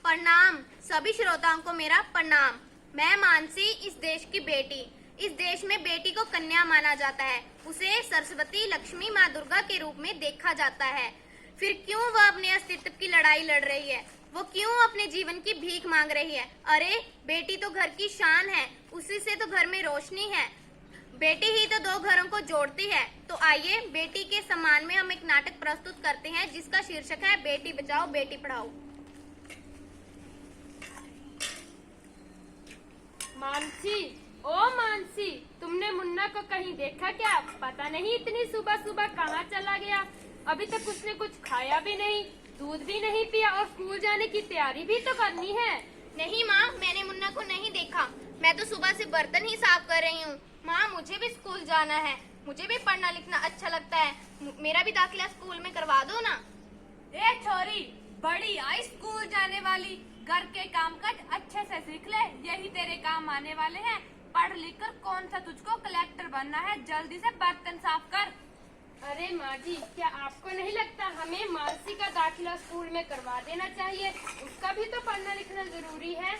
प्रणाम। सभी श्रोताओं को मेरा प्रणाम। मैं मानसी, इस देश की बेटी। इस देश में बेटी को कन्या माना जाता है। उसे सरस्वती, लक्ष्मी, माँ दुर्गा के रूप में देखा जाता है। फिर क्यों वह अपने अस्तित्व की लड़ाई लड़ रही है? वो क्यों अपने जीवन की भीख मांग रही है? अरे बेटी तो घर की शान है, उसी से तो घर में रोशनी है। बेटी ही तो दो घरों को जोड़ती है। तो आइए बेटी के सम्मान में हम एक नाटक प्रस्तुत करते हैं जिसका शीर्षक है बेटी बचाओ बेटी पढ़ाओ। मानसी, ओ मानसी, तुमने मुन्ना को कहीं देखा क्या? पता नहीं इतनी सुबह सुबह कहाँ चला गया। अभी तक उसने कुछ खाया भी नहीं, दूध भी नहीं पिया और स्कूल जाने की तैयारी भी तो करनी है। नहीं माँ, मैंने मुन्ना को नहीं देखा। मैं तो सुबह से बर्तन ही साफ कर रही हूँ। माँ, मुझे भी स्कूल जाना है। मुझे भी पढ़ना लिखना अच्छा लगता है। मेरा भी दाखिला स्कूल में करवा दो ना। ए छोरी, बड़ी आई स्कूल जाने वाली, घर के काम काज अच्छे से सीख ले, यही तेरे काम आने वाले हैं। पढ़ लिख कर कौन सा तुझको कलेक्टर बनना है, जल्दी से बर्तन साफ कर। अरे माँ जी, क्या आपको नहीं लगता हमें मानसी का दाखिला स्कूल में करवा देना चाहिए? उसका भी तो पढ़ना लिखना जरूरी है।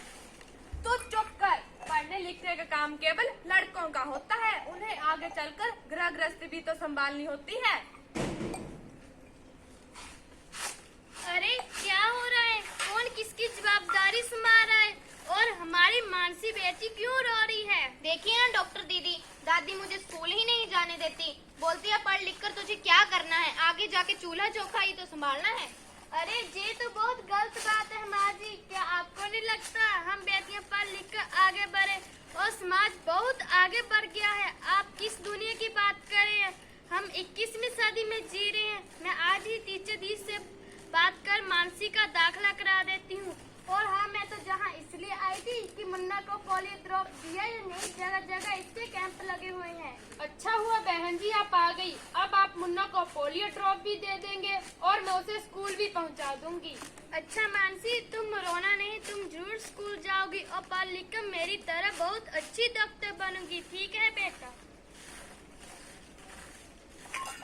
तू चुप कर। पढ़ने लिखने का काम केवल लड़कों का होता है, उन्हें आगे चलकर गृह गृहस्थी भी तो संभालनी होती है। अरे क्या हो रहा है? कौन किसकी जवाबदारी संभाल रहा है? और हमारी मानसी बेटी क्यों रो रही है? देखिए ना डॉक्टर दीदी, दादी मुझे स्कूल ही नहीं जाने देती। बोलती है पढ़ लिख कर तुझे क्या करना है, आगे जाके चूल्हा चौका ही तो संभालना है। अरे ये तो बहुत गलत बात है माँ जी। क्या आपको नहीं लगता हम बेटियां पढ़ लिख कर आगे बढ़े और समाज बहुत आगे बढ़ गया है? आप किस दुनिया की बात कर रहे हैं? हम 21वीं सदी में जी रहे हैं। मैं आज ही टीचर दी से बात कर मानसी का दाखिला करा देती हूँ। और हाँ, मैं तो जहाँ इसलिए आई थी कि मुन्ना को पोलियो ड्रॉप दिया या नहीं, जगह जगह इसके कैंप लगे हुए हैं। अच्छा हुआ बहन जी आप आ गई। अब आप मुन्ना को पोलियो ड्रॉप भी दे देंगे और मैं उसे स्कूल भी पहुंचा दूंगी। अच्छा मानसी, तुम रोना नहीं, तुम जरूर स्कूल जाओगी और पढ़ लिख कर मेरी तरह बहुत अच्छी डॉक्टर बनोगी। ठीक है बेटा?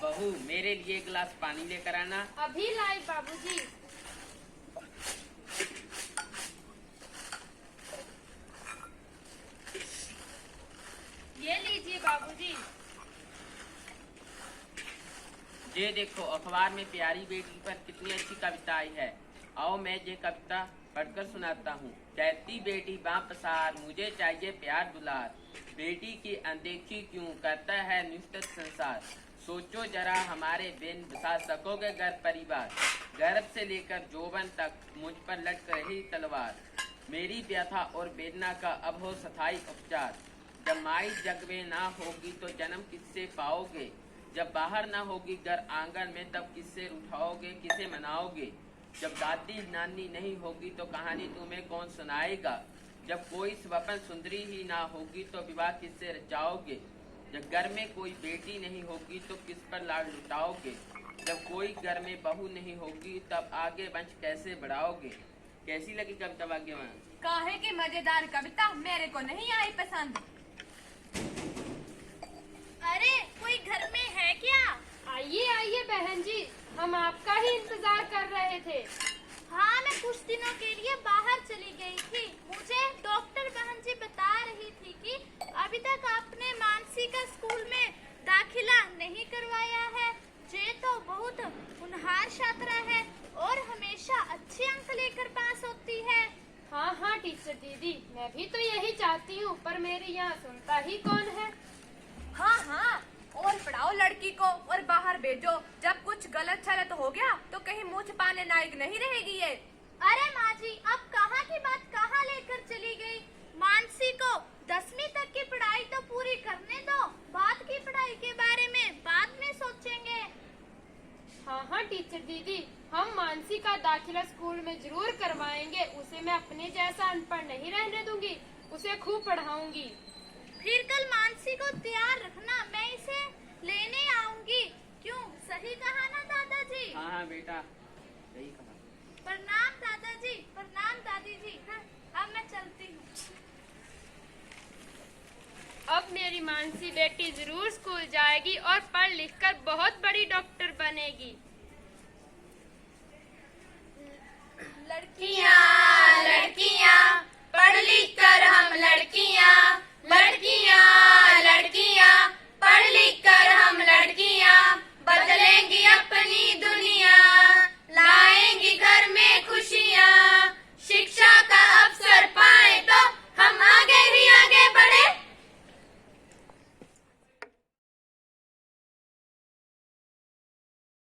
बहू, मेरे लिए एक गिलास पानी लेकर आना। अभी लाई बाबूजी। ये लीजिए बाबूजी। ये देखो, अखबार में प्यारी बेटी पर कितनी अच्छी कविता आई है। आओ मैं ये कविता पढ़कर सुनाता हूँ। कहती बेटी बाँ पसार, मुझे चाहिए प्यार दुलार। बेटी की अनदेखी क्यों करता है निष्ठुर संसार। सोचो जरा हमारे बिन बसा सकोगे घर परिवार। गर्भ से लेकर जौवन तक मुझ पर लटक रही तलवार। मेरी व्यथा और वेदना का अब हो स्थायी उपचार। जब माई जग में ना होगी तो जन्म किससे पाओगे। जब बाहर ना होगी घर आंगन में तब किससे उठाओगे, किसे मनाओगे। जब दादी नानी नहीं होगी तो कहानी तुम्हें कौन सुनाएगा। जब कोई स्वपन सुंदरी ही ना होगी तो विवाह किससे रचाओगे। जब घर में कोई बेटी नहीं होगी तो किस पर लाड लुटाओगे। जब कोई घर में बहू नहीं होगी तब आगे वंश कैसे बढ़ाओगे। कैसी लगी कविता भाग्यवान? काहे की मजेदार कविता, मेरे को नहीं आई पसंद। अरे कोई घर में है क्या? आइए आइए बहन जी, हम आपका ही इंतजार कर रहे थे। हाँ, मैं कुछ दिनों के लिए बाहर चली गई थी। मुझे डॉक्टर बहन जी बता रही थी कि अभी तक आपने मानसी का स्कूल में दाखिला नहीं करवाया है। ये तो बहुत होनहार छात्रा है और हमेशा अच्छे अंक लेकर पास होती है। हाँ हाँ टीचर दीदी, मैं भी तो यही चाहती हूँ, पर मेरे यहाँ सुनता ही कौन है। हाँ हाँ, और पढ़ाओ लड़की को और बाहर भेजो। जब कुछ गलत छलत हो गया तो कहीं मुँह छिपाने लायक नहीं रहेगी ये। अरे माँ जी, अब कहाँ की बात कहाँ लेकर चली गई? मानसी को 10वीं तक की पढ़ाई तो पूरी करने दो, बाद की पढ़ाई के बारे में बाद में सोचेंगे। हाँ हाँ टीचर दीदी, हम मानसी का दाखिला स्कूल में जरूर करवाएंगे। उसे मैं अपने जैसा अनपढ़ नहीं रहने दूंगी, उसे खूब पढ़ाऊंगी। फिर कल मानसी को तैयार रखना, मैं इसे लेने आऊंगी। क्यों, सही कहा ना दादाजी? हाँ हाँ बेटा, सही कहा। प्रणाम दादाजी, प्रणाम दादी जी। हाँ, अब मैं चलती हूँ। अब मेरी मानसी बेटी जरूर स्कूल जाएगी और पढ़ लिख कर बहुत बड़ी डॉक्टर बनेगी।